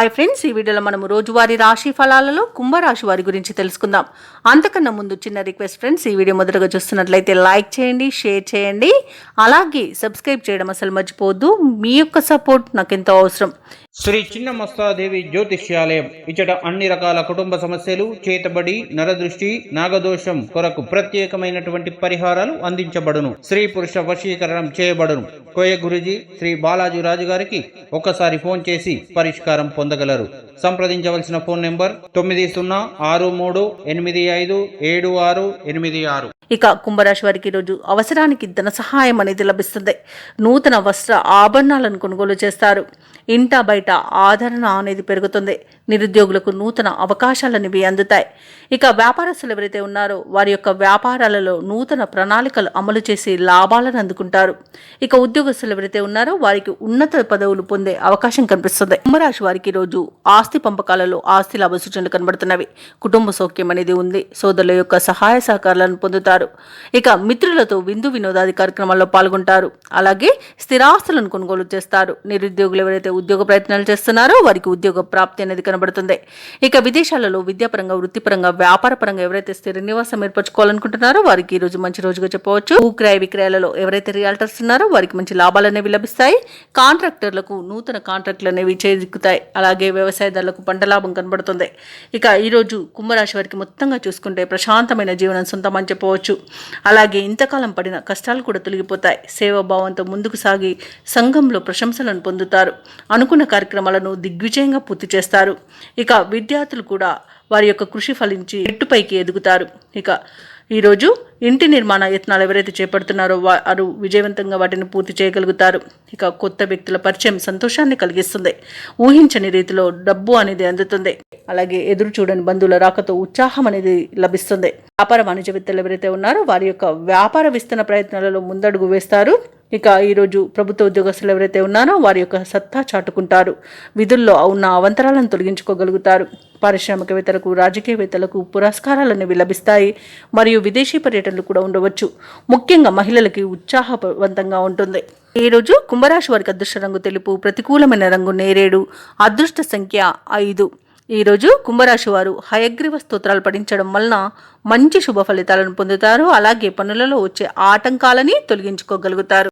Hi friends, ఈ వీడియోలో మనము రోజువారీ రాశి ఫలాలలో కుంభరాశి వారి గురించి తెలుసుకుందాం. అంతకన్నా ముందు చిన్న రిక్వెస్ట్ ఫ్రెండ్స్, ఈ వీడియో మొదటగా చూస్తున్నట్లయితే లైక్ చేయండి, షేర్ చేయండి, అలాగే సబ్స్క్రైబ్ చేయడం అసలు మర్చిపోవద్దు. మీ యొక్క సపోర్ట్ నాకు ఎంతో అవసరం. శ్రీ చిన్నమస్తాదేవి జ్యోతిష్యాలయం ఇచ్చట అన్ని రకాల కుటుంబ సమస్యలు, చేతబడి, నరదృష్టి, నాగదోషం కొరకు ప్రత్యేకమైనటువంటి పరిహారాలు అందించబడును. స్త్రీ పురుష వశీకరణం చేయబడును. కోయ గురుజీ శ్రీ బాలాజీ రాజు గారికి ఒక్కసారి ఫోన్ చేసి పరిష్కారం పొందగలరు. సంప్రదించవలసిన ఫోన్ నెంబర్ 9063857686. ఇక కుంభరాశి వారికి ఈరోజు అవసరానికి ధన సహాయం అనేది లభిస్తుంది. నూతన వస్త్ర ఆభరణాలను కొనుగోలు చేస్తారు. ఇంట బయట ఆదరణ అనేది పెరుగుతుంది. నిరుద్యోగులకు నూతన అవకాశాలనేవి అందుతాయి. ఇక వ్యాపారస్తులు ఎవరైతే ఉన్నారో వారి యొక్క వ్యాపారాలలో నూతన ప్రణాళికలు అమలు చేసి లాభాలను అందుకుంటారు. ఇక ఉద్యోగస్తులు ఎవరైతే ఉన్నారో వారికి ఉన్నత పదవులు పొందే అవకాశం కనిపిస్తుంది. కుంభరాశి వారికి ఈరోజు ఆస్తి పంపకాలలో ఆస్తి లాభ సూచనలు కనబడుతున్నవి. కుటుంబ సౌఖ్యం అనేది ఉంది. సోదరుల యొక్క సహాయ సహకారాలను పొందుతారు. ఇక మిత్రులతో విందు వినోదాది కార్యక్రమాల్లో పాల్గొంటారు. అలాగే స్థిరాస్తులను కొనుగోలు చేస్తారు. నిరుద్యోగులు ఎవరైతే ఉద్యోగ ప్రయత్నాలు చేస్తున్నారో వారికి ఉద్యోగ ప్రాప్తి అనేది కనబడుతుంది. ఇక విదేశాలలో విద్యాపరంగా, వృత్తిపరంగా, వ్యాపార పరంగా ఎవరైతే స్థిర నివాసం ఏర్పరచుకోవాలనుకుంటున్నారో వారికి ఈ రోజు మంచి రోజుగా చెప్పవచ్చు. క్రయ విక్రయాలలో ఎవరైతే రియాల్టర్స్ ఉన్నారో వారికి మంచి లాభాలు అనేవి లభిస్తాయి. కాంట్రాక్టర్లకు నూతన కాంట్రాక్టులు అనేవి చేజిక్కుతాయి. అలాగే వ్యవసాయదారులకు పంట లాభం కనబడుతుంది. ఇక ఈరోజు కుంభరాశి వారికి మొత్తంగా చూసుకుంటే ప్రశాంతమైన జీవనం సొంతమని చెప్పవచ్చు. అలాగే ఇంతకాలం పడిన కష్టాలు కూడా తొలగిపోతాయి. సేవాభావంతో ముందుకు సాగి సంఘంలో ప్రశంసలను పొందుతారు. అనుకున్న కార్యక్రమాలను దిగ్విజయంగా పూర్తి చేస్తారు. ఇక విద్యార్థులు కూడా వారి యొక్క కృషి ఫలించి ఎట్టుపైకి ఎదుగుతారు. ఇక ఈరోజు ఇంటి నిర్మాణ యత్నాలు ఎవరైతే చేపడుతున్నారో వారు విజయవంతంగా వాటిని పూర్తి చేయగలుగుతారు. ఇక కొత్త వ్యక్తుల పరిచయం సంతోషాన్ని కలిగిస్తుంది. ఊహించని రీతిలో డబ్బు అనేది అందుతుంది. అలాగే ఎదురు చూడని బంధువుల రాకతో ఉత్సాహం అనేది లభిస్తుంది. వ్యాపార వాణిజ్యవేత్తలు ఎవరైతే ఉన్నారో వారి యొక్క వ్యాపార విస్తరణ ప్రయత్నాలలో ముందడుగు వేస్తారు. ఇక ఈరోజు ప్రభుత్వ ఉద్యోగస్తులు ఎవరైతే ఉన్నారో వారి యొక్క సత్తా చాటుకుంటారు. విధుల్లో ఉన్న అవంతరాలను తొలగించుకోగలుగుతారు. పారిశ్రామికవేత్తలకు, రాజకీయవేత్తలకు పురస్కారాలు అనేవి లభిస్తాయి. మరియు విదేశీ పర్యటనలు కూడా ఉండవచ్చు. ముఖ్యంగా మహిళలకి ఉత్సాహవంతంగా ఉంటుంది. ఈరోజు కుంభరాశి వారికి అదృష్ట రంగు తెలుపు, ప్రతికూలమైన రంగు నేరేడు, అదృష్ట సంఖ్య 5. ఈరోజు కుంభరాశి వారు హయగ్రీవ స్తోత్రాలు పఠించడం వలన మంచి శుభ ఫలితాలను పొందుతారు. అలాగే పనులలో వచ్చే ఆటంకాలని తొలగించుకోగలుగుతారు.